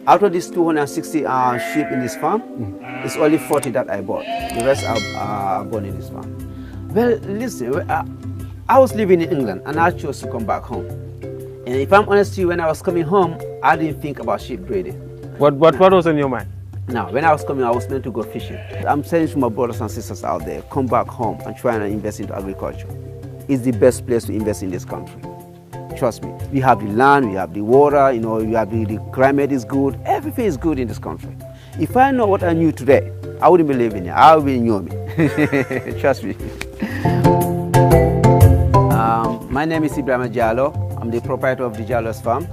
Out of these 260 sheep in this farm, it's only 40 that I bought. The rest are born in this farm. Well, listen, I was living in England and I chose to come back home. And if I'm honest with you, when I was coming home, I didn't think about sheep breeding. What was in your mind? Now, when I was coming, I was meant to go fishing. I'm saying to my brothers and sisters out there, come back home and try and invest into agriculture. It's the best place to invest in this country. Trust me. We have the land, we have the water, you know, we have the climate is good. Everything is good in this country. If I know what I knew today, I wouldn't be living here. I would be in Yomi. Trust me. My name is Djallows. I'm the proprietor of the Djallows Farm,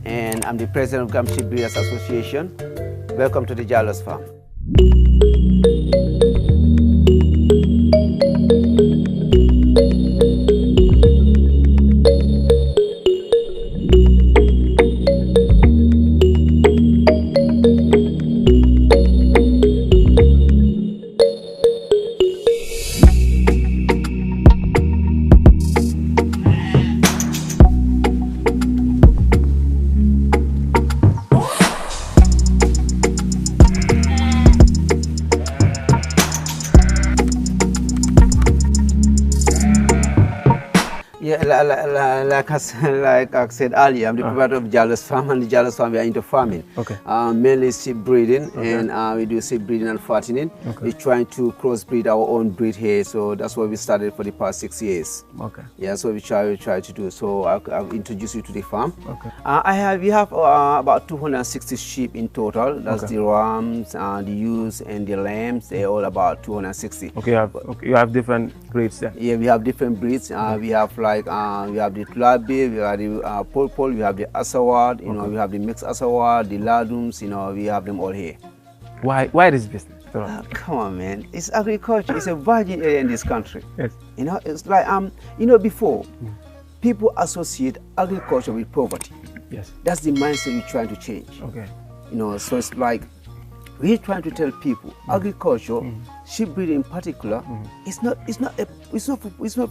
and I'm the president of Gambia Sheep Breeders Association. Welcome to the Djallows Farm. Yeah, like I said earlier, I'm the proprietor of Djallows Farm, and the Djallows Farm, we are into farming. Okay. Mainly sheep breeding, and we do sheep breeding and fattening. Okay. We're trying to crossbreed our own breed here, so that's what we started for the past 6 years. Okay. Yeah, so we try to do. So I'll introduce you to the farm. Okay. We have about 260 sheep in total. That's the rams, the ewes, and the lambs. They're all about 260. Okay, you have different breeds there. Yeah, we have different breeds. We have we have the Tulabi, we have the Pol, we have the Asawad, you know, we have the mixed Asawad, the Ladums, you know, we have them all here. Why this business? Come on, man. It's agriculture. It's a virgin area in this country. Yes. You know, it's like, you know, before, people associate agriculture with poverty. Yes. That's the mindset we're trying to change. Okay. You know, so it's like, we're trying to tell people agriculture, sheep breeding in particular, it's not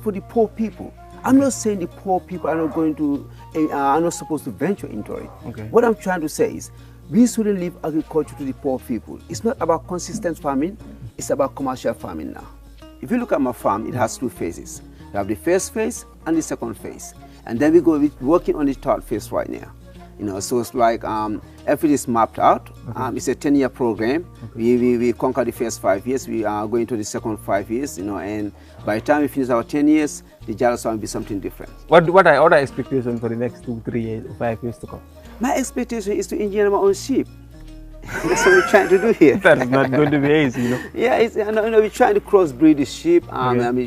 for the poor people. I'm not saying the poor people are not going to, are not supposed to venture into it. Okay. What I'm trying to say is, we shouldn't leave agriculture to the poor people. It's not about consistent farming, it's about commercial farming now. If you look at my farm, it has two phases. You have the first phase and the second phase. And then we go working on the third phase right now. You know, so it's like everything is mapped out. Okay. It's a 10-year program. Okay. We conquer the first 5 years. We are going to the second 5 years. You know, and by the time we finish our 10 years, the Djallows Farm will be something different. What are expectations for the next 2, 3 years, 5 years to come? My expectation is to engineer my own sheep. That's what we're trying to do here. That's not going to be easy, you know. Yeah, you know, we're trying to crossbreed the sheep.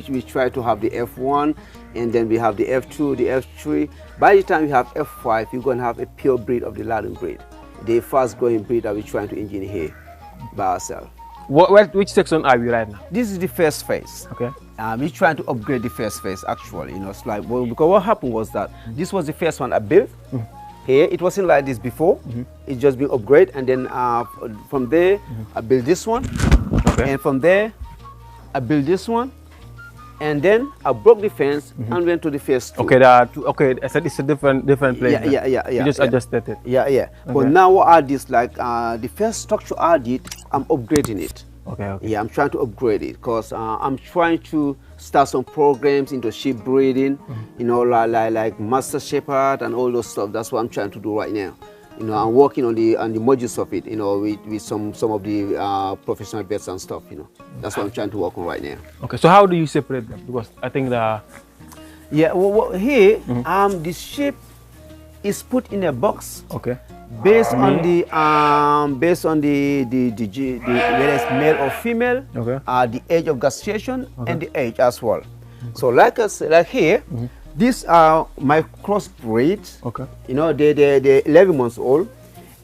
We try to have the F1, and then we have the F2, the F3. By the time we have F5, we're going to have a pure breed of the Ladum breed, the fast-growing breed that we're trying to engineer here by ourselves. Which section are we right now? This is the first phase. Okay. We're trying to upgrade the first phase, actually. You know, it's like, well, because what happened was that this was the first one I built. Here, it wasn't like this before. It's just been upgraded, and then from there, I built this one. Okay. And from there, I built this one. And then I broke the fence and went to the phase 2. Okay, I said it's a different place. Yeah. You just adjusted it. Yeah. Okay. But now what I did, like the first structure I did, I'm upgrading it. Okay. Yeah, I'm trying to upgrade it because I'm trying to start some programs into sheep breeding, you know, like Master Shepherd and all those stuff. That's what I'm trying to do right now. You know, I'm working on the modules of it, you know, with some of the professional vets and stuff, you know. That's what I'm trying to work on right now. Okay, so how do you separate them? Because I think yeah, well, here, the sheep is put in a box. Okay. Based on the whether it's male or female, the age of gestation and the age as well. So like here, these are my crossbreeds. Okay. You know, they're 11 months old,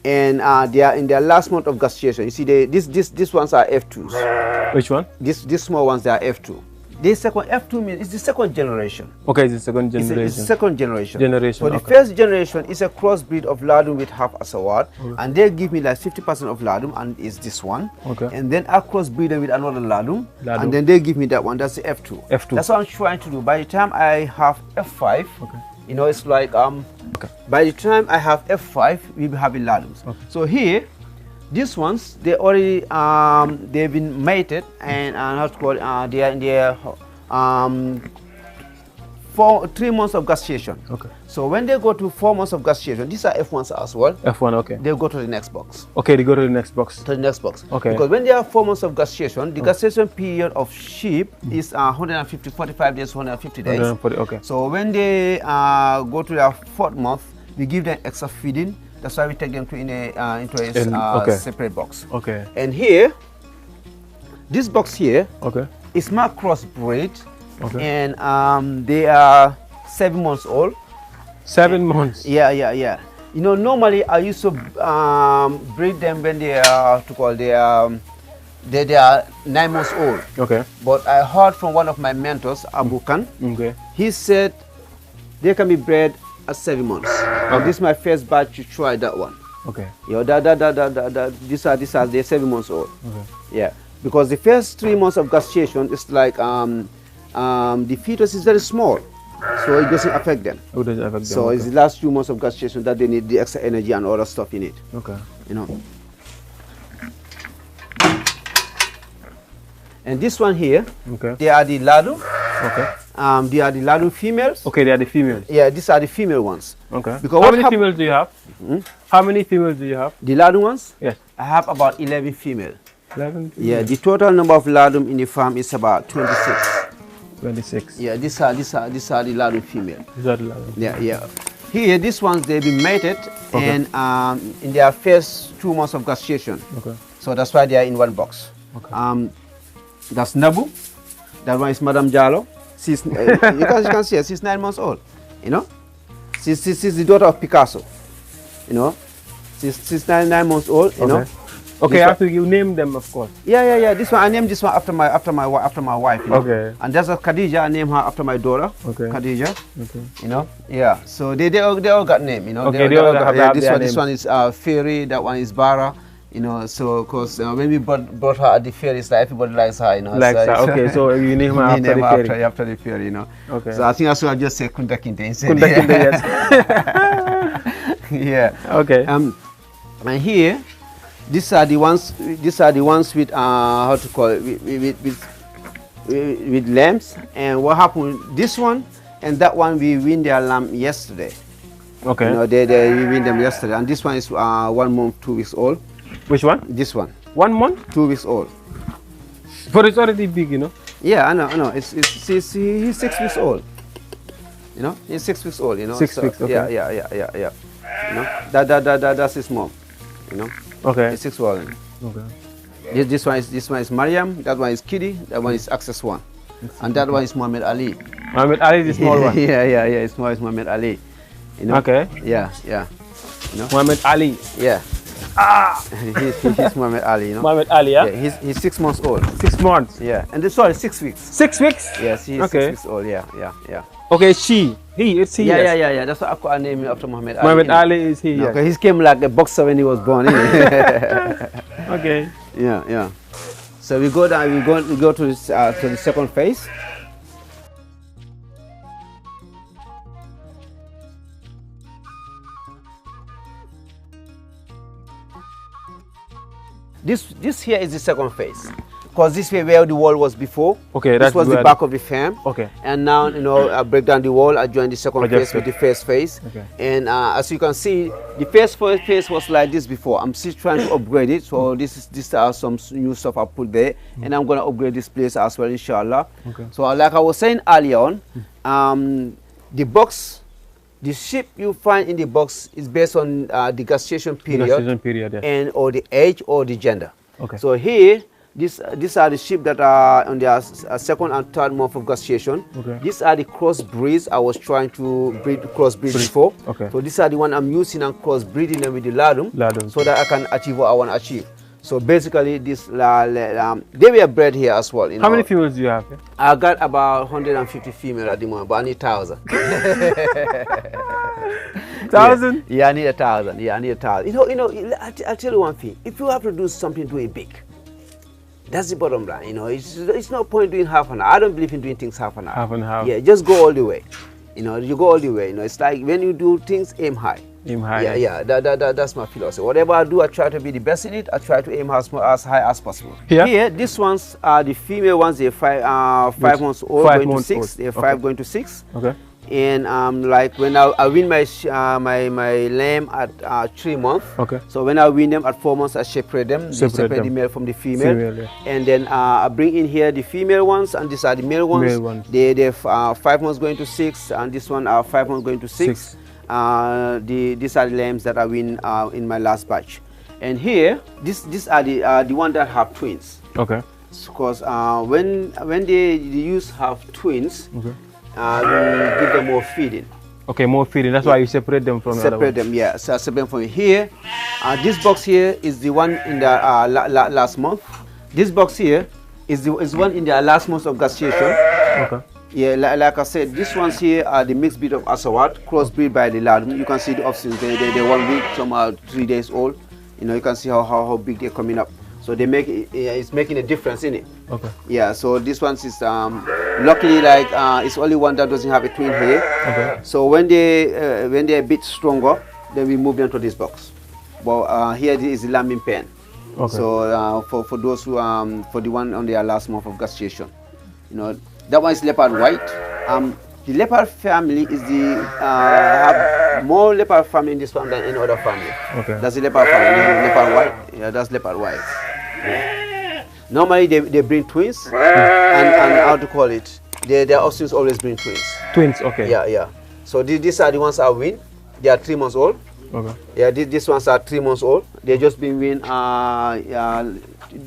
and they are in their last month of gestation. You see, these ones are F2s. Which one? These small ones, they are F2. This second F2 means it's the second generation. Okay, it's the second generation. It's the second generation. So the first generation is a crossbreed of Ladum with half Asawad, and they give me like 50% of Ladum, and it's this one. Okay. And then I crossbreed them with another Ladum, and then they give me that one. That's the F2. That's what I'm trying to do. By the time I have F5, You know, it's like by the time I have F5, we'll be having ladums. Okay. So here, these ones, they already they've been mated and how to call it, they are in their 3 months of gestation. Okay. So when they go to 4 months of gestation, these are F1s as well. F1, okay. They go to the next box. Okay, they go to the next box. To the next box. Okay. Because when they have 4 months of gestation, the gestation period of sheep is 45 days, 150 days. 140, okay. So when they go to their 4th month, we give them extra feeding. That's why we take them to into a separate box. Okay. And here, this box here, okay, is my crossbreed. Okay. And they are 7 months old. 7 months? Yeah. You know, normally I used to breed them when they are they are 9 months old. Okay. But I heard from one of my mentors, Abu Khan. Okay. He said they can be bred at 7 months. Okay. This is my first batch to try that one. Okay. You know, these are they're 7 months old. Okay. Yeah. Because the first 3 months of gestation is like the fetus is very small, so it doesn't affect them. Oh, doesn't affect them. So okay. It's the last 2 months of gestation that they need the extra energy and other stuff in it. Okay. You know. And this one here, okay, they are the ladu. Okay. They are the ladu females. Okay, they are the females. Yeah, these are the female ones. Okay. Because how many females do you have? How many females do you have? The ladu ones? Yes. I have about 11 female. 11 females. Yeah, the total number of ladum in the farm is about 26. 26. Yeah, these are the ladu female. These are the ladu. Yeah. Here, these ones they've been mated, okay, and in their first 2 months of gestation. Okay. So that's why they are in one box. Okay. That's Nabu. That one is Madam Djallow. She's you can see her. She's 9 months old. You know, she's the daughter of Picasso. You know, she's 9 months old. You know. Okay, after you name them, of course. Yeah. This one, I named this one after my wife. You know? Okay. And there's a Khadija. I named her after my daughter. Okay. Khadija. Okay. You know. Yeah. So they all got name. You know. Okay. They all have this one is Fairy. That one is Bara. You know. So because when we brought her at the fair, it's like everybody likes her. You know. Likes her. Okay. So you name her after the fair. After the fair. You know. Okay. So I think I should just say Kunta Kinte instead. Kunta Kinte, yes. Yeah. Okay. And here, these are the ones with how to call it, with lambs. And what happened? This one and that one, we win their lamb yesterday. Okay. You know, we win them yesterday. And this one is 1 month, 2 weeks old. Which one? This one. 1 month? 2 weeks old. But it's already big, you know. Yeah, I know. He's 6 weeks old. You know, he's 6 weeks old. You know. 6 weeks. Okay. Yeah. You know, that's his mom. You know. Okay. It's 6 weeks old. Okay. This one is Mariam. That one is Kiddy. That one is Access One. And that one is Muhammad Ali. Muhammad Ali is the small one. Yeah. It's Muhammad Ali. You know? Okay. Yeah. You know? Muhammad Ali. Yeah. He's Muhammad Ali. You know. Muhammad Ali. Yeah. He's 6 months old. 6 months. Yeah. And sorry, 6 weeks. 6 weeks. Yes, he's 6 weeks old. Yeah. Okay, she. He. It's he. Yeah. That's what I call name after Muhammad Ali. Muhammad Ali is he. Okay. He came like a boxer when he was born. Okay. Yeah. So we go down. We go to the second phase. This here is the second phase, because this way where the wall was before. Okay, this was the back of the farm. Okay. And now, you know, I break down the wall. I join the second phase with the first phase. Okay. And as you can see, the first phase was like this before. I'm still trying to upgrade it. So this are some new stuff I put there, and I'm gonna upgrade this place as well, inshallah. Okay. So like I was saying earlier on, the box. The sheep you find in the box is based on the gestation period, yeah, and or the age or the gender. Okay. So here, these are the sheep that are on their 2nd and 3rd month of gestation. Okay. These are the crossbreeds I was trying to crossbreed before. Okay. So these are the one I'm using and crossbreeding them with the ladum, so that I can achieve what I want to achieve. So basically, this they were bred here as well. How many females do you have? Yeah? I got about 150 females at the moment, but I need 1,000. 1,000? Yeah, I need 1,000. Yeah, I need 1,000. You know. I'll tell you one thing. If you have to do something, do it big. That's the bottom line. You know, it's no point doing half an hour. I don't believe in doing things half an hour. Half an hour. Yeah, just go all the way. You know, you go all the way. You know, it's like when you do things, aim high. Aim high. Yeah. That's my philosophy. Whatever I do, I try to be the best in it. I try to aim as high as possible. Here, these ones are the female ones. They're 5 months old, going to 6. They're 5 going to 6. Okay. And like when I win my lamb at 3 months. Okay. So when I win them at 4 months, I separate them. Separate the male from the female. And then I bring in here the female ones, and these are the male ones. They're 5 months going to 6, and this one are 5 months going to 6. These are the lambs that I win in my last batch. And here, these are the ones that have twins. Okay. Because when they use have twins. Okay. We give them more feeding. Okay, more feeding. That's why you separate them from the other ones. Separate them, yeah. So I separate them from here. This box here is the one in the last month. This box here is one in the last month of gestation. Okay. Yeah, like I said, these ones here are the mixed breed of Asawat, crossbreed by the Ladum. You can see the offspring. They're 1 week, some are 3 days old. You know, you can see how big they're coming up. So they make it's making a difference in it. Okay. Yeah. So this one is luckily like it's only one that doesn't have a twin here. Okay. So when they're a bit stronger, then we move them to this box. But here is the lambing pen. Okay. So for those who for the one on their last month of gestation, you know, that one is leopard white. The leopard family is the have more leopard family in this one than any other family. Okay. That's the leopard family. Leopard white. Yeah, that's leopard white. Yeah. Normally they bring twins and how to call it? Their offspring always bring twins. Twins, okay. Yeah. So these are the ones I win. They are 3 months old. Okay. Yeah, these ones are 3 months old. They just been win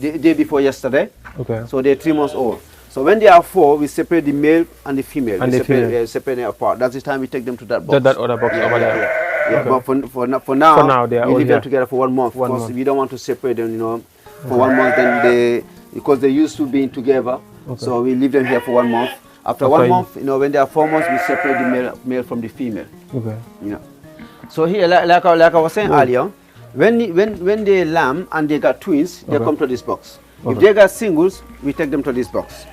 day before yesterday. Okay. So they're 3 months old. So when they are 4, we separate the male and the female. And separate them apart. That's the time we take them to that box. That other box over there. Yeah. Okay. But for now we leave them together for 1 month. Because we don't want to separate them, you know. For 1 month, then because they used to being together. Okay. So we leave them here for 1 month. After 1 month, you know, when they are 4 months, we separate the male from the female. Okay. Yeah. So here, like I was saying earlier, when they lamb and they got twins, they come to this box. Okay. If they got singles, we take them to this box.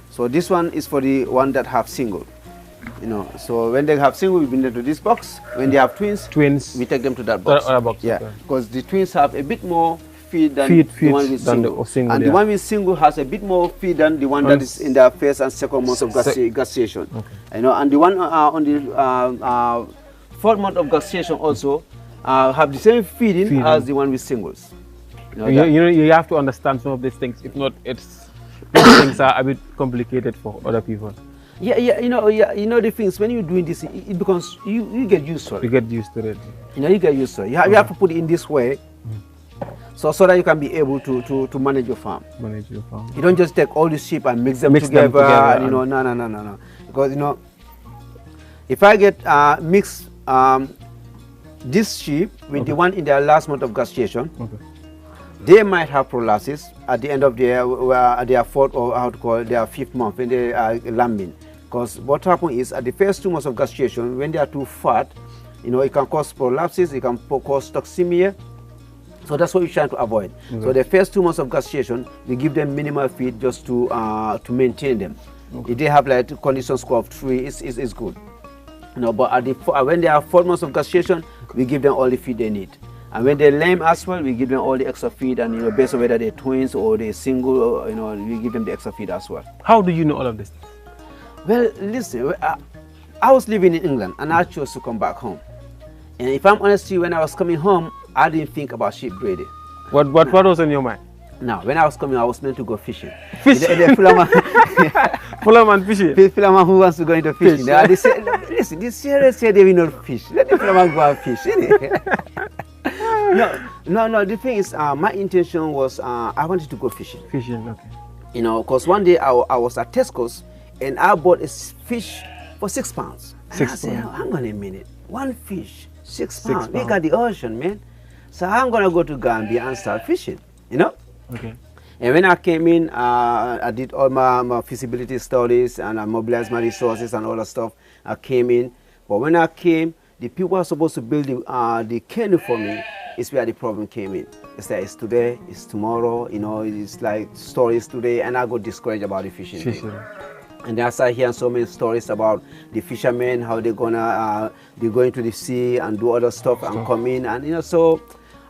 So this one is for the one that have single. You know, so when they have single, we bring them to this box. When they have twins, we take them to that box. Yeah, because the twins have a bit more feed than the one with single. And the one with single has a bit more feed than the one that is in the first and second month of gestation. Okay. You know, and the one on the 4th month of gestation also have the same feeding as the one with singles. You have to understand some of these things. If not, these things are a bit complicated for other people. Yeah, you know the things, when you're doing this, it becomes, you get used to it. You get used to it. You know, you get used to it. You have to put it in this way, so that you can be able to manage your farm. Manage your farm. You don't just take all the sheep and mix them together. And, you know, no. Because, you know, if I get mix this sheep with the one in their last month of gestation, they might have prolapses at the end of their 4th or how to call it, their 5th month when they are lambing. Because what happens is at the first 2 months of gestation, when they are too fat, you know, it can cause prolapses, it can cause toxemia. So that's what we're trying to avoid. So the first 2 months of gestation, we give them minimal feed just to maintain them. If they have like condition score of 3, it's good. You know, but when they are 4 months of gestation, we give them all the feed they need. And when they're lame as well, we give them all the extra feed, and you know, based on whether they're twins or they're single, or, you know, we give them the extra feed as well. How do you know all of this? Well, listen, I was living in England and I chose to come back home. And if I'm honest with you, when I was coming home, I didn't think about sheep breeding. What was in your mind? No, when I was coming, I was meant to go fishing. Fishing? Fullerman fishing? Fullerman who wants to go into fishing. They said, listen, this year said they will not fish. Let the Fullerman go and fish, No, the thing is, my intention was I wanted to go fishing. Fishing, okay. You know, because one day I was at Tesco's and I bought a fish for £6. And I said, hang on a minute, one fish, £6. We got the ocean, man. So I'm going to go to Gambia and start fishing, you know? Okay. And when I came in, I did all my feasibility studies and I mobilized my resources and all that stuff. I came in, but when I came, the people who are supposed to build the canoe for me is where the problem came in. It's like, it's today, it's tomorrow, you know, it's like stories today, and I got discouraged about the fishing. And then I started hearing so many stories about the fishermen, how they're gonna they go into the sea and do other stuff and come in, and you know, so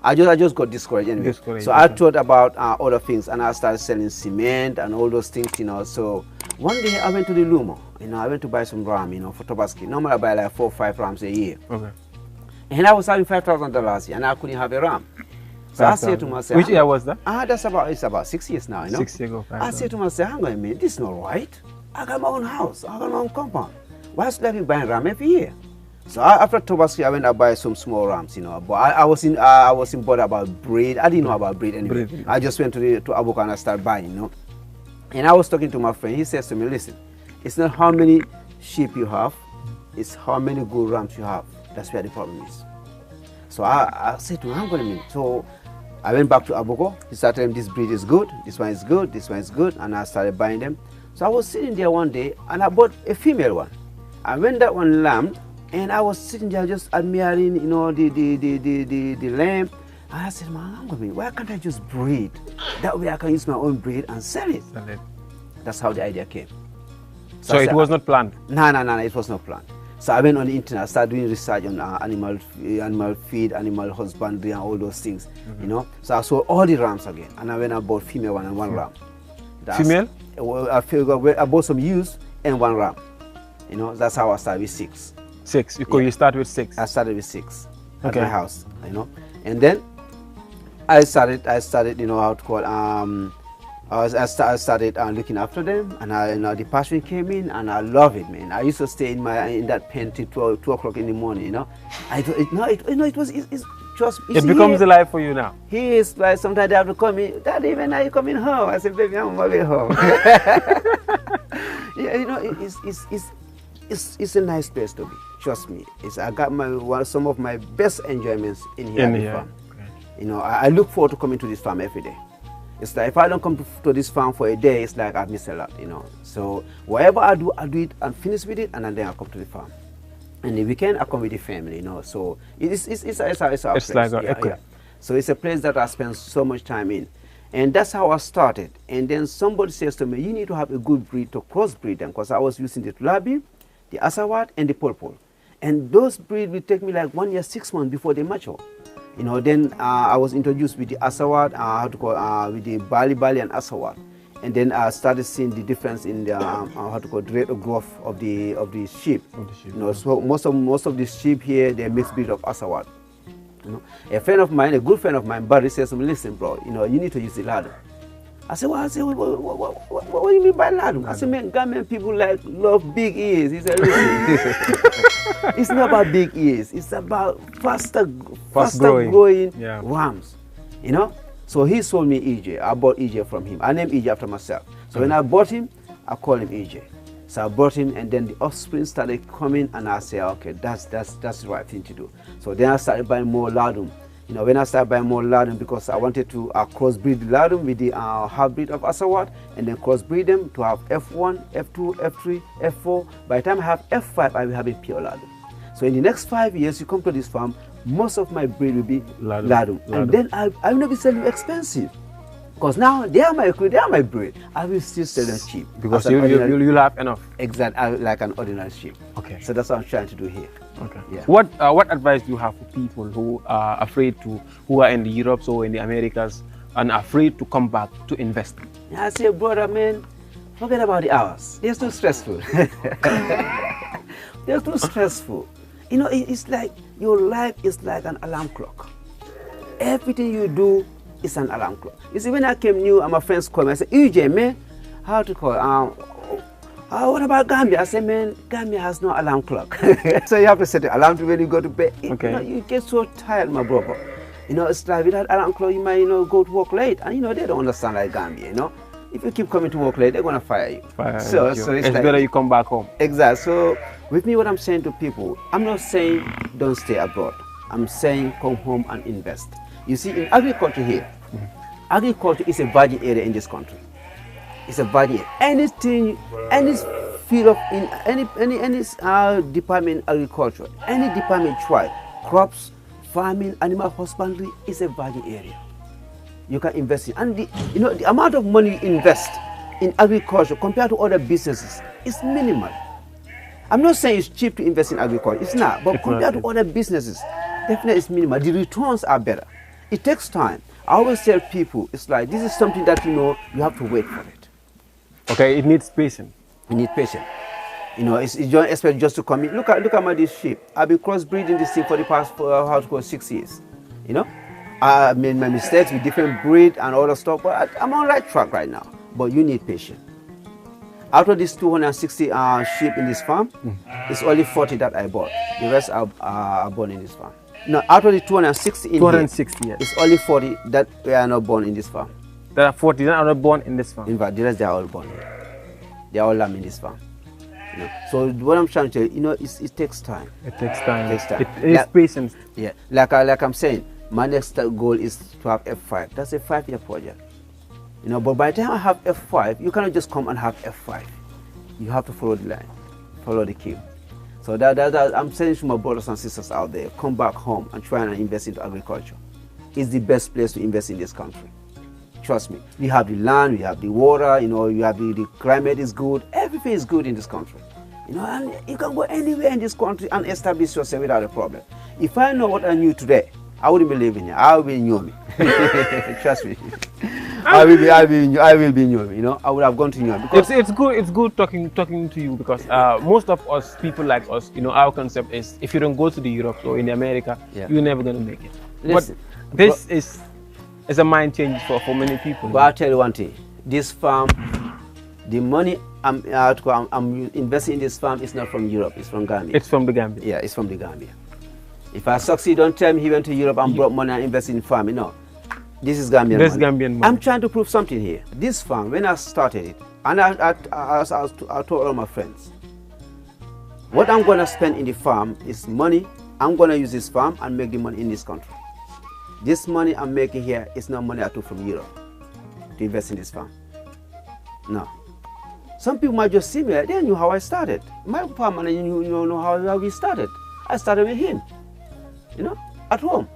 I just got discouraged anyway. So I thought about other things, and I started selling cement and all those things, you know. So one day I went to the Lumo, you know, I went to buy some ram, you know, for Tobaski. Normally I buy like 4 or 5 rams a year. Okay. And I was having $5,000 and I couldn't have a ram. So I said to myself, which year was that? It's about 6 years now, you know. 6 years ago. I said to myself, hang on a minute, this is not right. I got my own house, I got my own compound. Why should I be buying ram every year? So after Tobaski, I went to buy some small rams, you know. But I wasn't bothered about breed. I didn't know about breed anyway. I just went to Abuka and I started buying, you know. And I was talking to my friend. He says to me, listen, it's not how many sheep you have, it's how many good rams you have. That's where the problem is. So I said to him, hang on a minute. So I went back to Abuko. He started telling me this breed is good, this one is good, this one is good, and I started buying them. So I was sitting there one day and I bought a female one. And when that one lambed, and I was sitting there just admiring, you know, the lamb. And I said, man, why can't I just breed? That way I can use my own breed and sell it. That's how the idea came. So it was not planned? No, it was not planned. So I went on the internet, started doing research on animal feed, animal husbandry, and all those things, you know. So I sold all the rams again, and I went and bought female one and one ram. Female? I bought some ewes and one ram. You know, that's how I started with 6. 6, because you started with 6? I started with 6 at my house, you know. And then I started, you know, how to call, I started looking after them, and you know, the passion came in, and I love it, man. I used to stay in that pen till 2 o'clock in the morning, you know. It becomes a life for you now. He is like, sometimes they have to call me, Daddy, when are you coming home? I said, baby, I'm on my way home. Yeah, you know, it's a nice place to be. Trust me. I got some of my best enjoyments in here at the farm. Okay. You know, I look forward to coming to this farm every day. It's like if I don't come to this farm for a day, it's like I've missed a lot, you know. So whatever I do it and finish with it, and then I come to the farm. And the weekend I come with the family, you know. So it's our place. Like yeah. So it's a place that I spend so much time in. And that's how I started. And then somebody says to me, you need to have a good breed to crossbreed them, because I was using the Tulabi, the Asawat, and the Polpol. And those breeds will take me like 1 year, 6 months before they mature. You know, then I was introduced with the Asawat, with the Bali and Asawat. And then I started seeing the difference in the the rate of growth of the sheep. You know, so most of the sheep here, they're mixed breed of Asawat. You know, a good friend of mine, Barry, says to me, listen, bro, you know, you need to use the ladder. I said, what do you mean by ladder? I said, man, Gambian people love big ears. He said, listen, it's not about big ears. It's about faster growing rams. You know. So he sold me EJ. I bought EJ from him. I named EJ after myself. So when I bought him, I called him EJ. So I brought him, and then the offspring started coming, and I said, okay, that's the right thing to do. So then I started buying more ladum. You know, when I started buying more ladum, because I wanted to crossbreed the ladum with the half-breed of Asawat, and then crossbreed them to have F1, F2, F3, F4. By the time I have F5, I will have a pure ladum. So in the next 5 years, you come to this farm, most of my breed will be ladum. And then I will not be selling expensive. Because now they are my breed. I will still sell them cheap. Because you'll have enough. Exactly, like an ordinary sheep. Okay. So that's what I'm trying to do here. Okay. Yeah. What advice do you have for people who are who are in the Europe or in the Americas and afraid to come back to invest? Yeah, I say, brother, man, forget about the hours. They're too stressful. They're too stressful. You know, it's like your life is like an alarm clock. Everything you do is an alarm clock. You see, when I came new, and my friends called me, I said, EJ, man, how to call? What about Gambia? I said, man, Gambia has no alarm clock. So you have to set the alarm to when you go to bed. Okay. You know, you get so tired, my brother. You know, it's like without alarm clock, you might, you know, go to work late. And, you know, they don't understand like Gambia, you know. If you keep coming to work late, they're going to fire you. So it's like, better you come back home. Exactly. So with me, what I'm saying to people, I'm not saying don't stay abroad. I'm saying come home and invest. You see, in agriculture here, agriculture is a virgin area in this country. It's a virgin area. Anything, any field of, in any department in agriculture, any department try, crops, farming, animal husbandry is a virgin area. You can invest in, and the amount of money you invest in agriculture compared to other businesses is minimal. I'm not saying it's cheap to invest in agriculture. It's not. But compared to other businesses, definitely it's minimal. The returns are better. It takes time. I always tell people, it's like, this is something that, you know, you have to wait for it. Okay, it needs patience. You need patience. You know, you don't expect just to come in. Look at my this sheep. I've been crossbreeding this thing for the past 6 years. You know, I made my mistakes with different breed and all that stuff, but I'm on the right track right now. But you need patience. Out of these 260 sheep in this farm, it's only 40 that I bought. The rest are born in this farm. No, out of the 260 in 260, here, yes. it's only 40 that are not born in this farm. There are 40 that are not born in this farm. In fact, the rest they are all born here. They are all lamb in this farm. You know? So what I'm trying to tell you, you know, it takes time. It takes time. It takes time. It is patience. Yeah, like I'm saying, my next goal is to have F5. That's a 5-year project. You know, but by the time I have F5, you cannot just come and have F5. You have to follow the line, follow the queue. So that I'm saying to my brothers and sisters out there, come back home and try and invest into agriculture. It's the best place to invest in this country. Trust me. We have the land, we have the water, you know, you have the climate is good. Everything is good in this country. You know, and you can go anywhere in this country and establish yourself without a problem. If I know what I knew today, I wouldn't be living here. I would be in Nyomi. Trust me. I will be in Nyomi. You know, I would have gone to Nyomi. Because it's good talking to you, because most of us, people like us, you know, our concept is if you don't go to the Europe or in America, you're never gonna make it. Listen, but this is a mind change for many people. But I'll tell you one thing: this farm, the money I'm investing in this farm is not from Europe. It's from Gambia. It's from the Gambia. Yeah, it's from the Gambia. If I succeed, don't tell me he went to Europe and brought money and invested in farming. No, this is Gambian money. Gambian money. I'm trying to prove something here. This farm, when I started it, and I told all my friends, what I'm going to spend in the farm is money. I'm going to use this farm and make the money in this country. This money I'm making here is not money I took from Europe to invest in this farm. No. Some people might just see me, they knew how I started. My farm manager knew how we started. I started with him, you know, at home.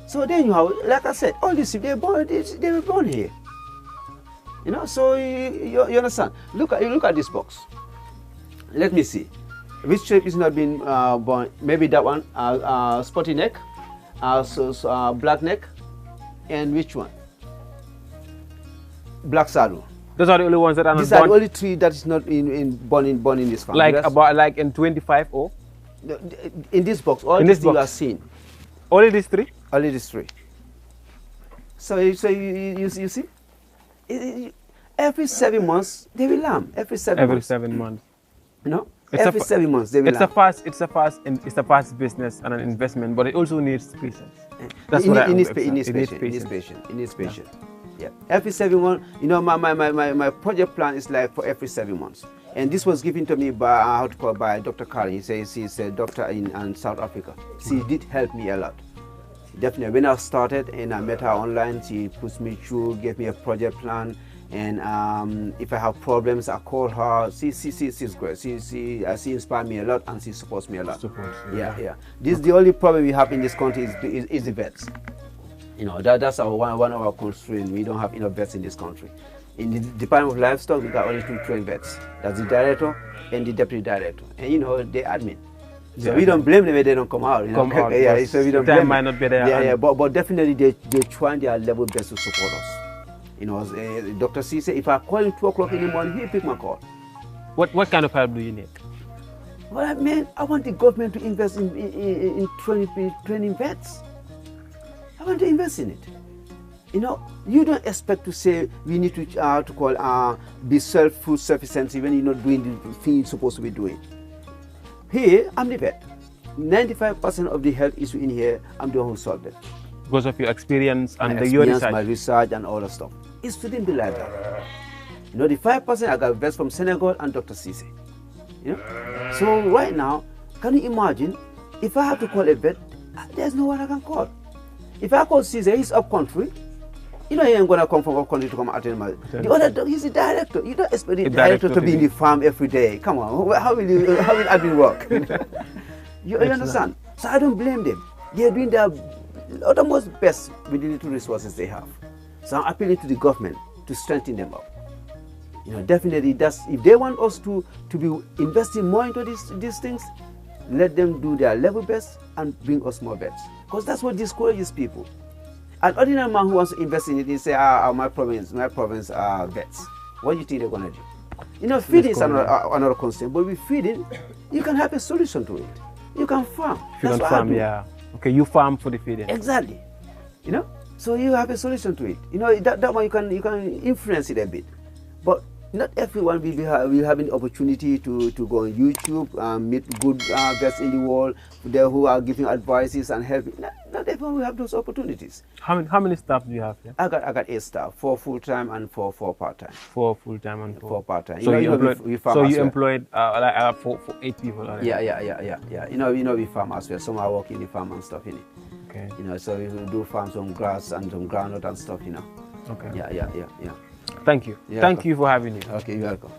So they knew how, like I said, all these people, they were born here. You know, so you understand. Look at this box. Let me see. Which shape is not being born? Maybe that one, spotty neck, black neck, and which one? Black saddle. Those are the only ones that are not born. These are the only three that is not born in this farm. Like in 25 or? In this box, all these you are seeing. Only these three? Only these three. So you see? Every 7 months they will lamb. Every 7 months. You know? Every 7 months they will lamb. It's a fast business and an investment, but it also needs patience. That's what it needs patience. Yeah. Every 7 months, you know, my project plan is like for every 7 months. And this was given to me by Dr. Karen. He says he's a doctor in South Africa. She did help me a lot. Definitely. When I started and I met her online, she pushed me through, gave me a project plan. And if I have problems, I call her. She's great. She inspired me a lot and she supports me a lot. Yeah. This is the only problem we have in this country is the vets. You know, that's one of our constraints. We don't have enough vets in this country. In the Department of Livestock, we got only 2 trained vets. That's the director and the deputy director. And you know, the admin. So we don't blame them if they don't come out. You know? Yeah, so we don't blame them. Might not be there. Yeah, but definitely they try their level best to support us. You know, Dr. C said, if I call him 2 o'clock in the morning, he'll pick my call. What kind of help do you need? Well, I want the government to invest in training vets. I want to invest in it. You know, you don't expect to say we need to be food sufficiency when you're not doing the thing you're supposed to be doing. Here, I'm the vet. 95% of the health issue in here, I'm the one who solved it. Because of your experience and your research. My research and all that stuff. It shouldn't be like that. You know, the 5% I got vets from Senegal and Dr. Cisse. You know? So right now, can you imagine, if I have to call a vet, there's no one I can call. If I call Cisse, he's up country. You know, he ain't gonna come from up country to come attend my. The other dog, he's the director. You don't expect the director to be in the farm every day. Come on, how will admin work? You understand? So I don't blame them. They're doing their uttermost best with the little resources they have. So I'm appealing to the government to strengthen them up. You know, definitely that's, if they want us to be investing more into these things, let them do their level best and bring us more vets. Because that's what discourages people. An ordinary man who wants to invest in it, he say, my province are vets. What do you think they're gonna do? You know, feeding is another concern, but with feeding, you can have a solution to it. You can farm. You can farm, yeah. Okay, you farm for the feeding. Exactly. You know, so you have a solution to it. You know, that one you can influence it a bit, but not everyone will have an opportunity to go on YouTube, meet good vets in the world there who are giving advices and helping. Not everyone will have those opportunities. How many staff do you have here? I got 8 staff, 4 full-time and 4 part-time. 4 full-time and 4 part-time. So you employed like 8 people. Already. Yeah. You know, we farm as well. Some are working in the farm and stuff in it. Okay. You know, so we do farm some grass and some groundnut and stuff. You know. Okay. Yeah. Thank you. Thank you for having me. Okay, you're welcome.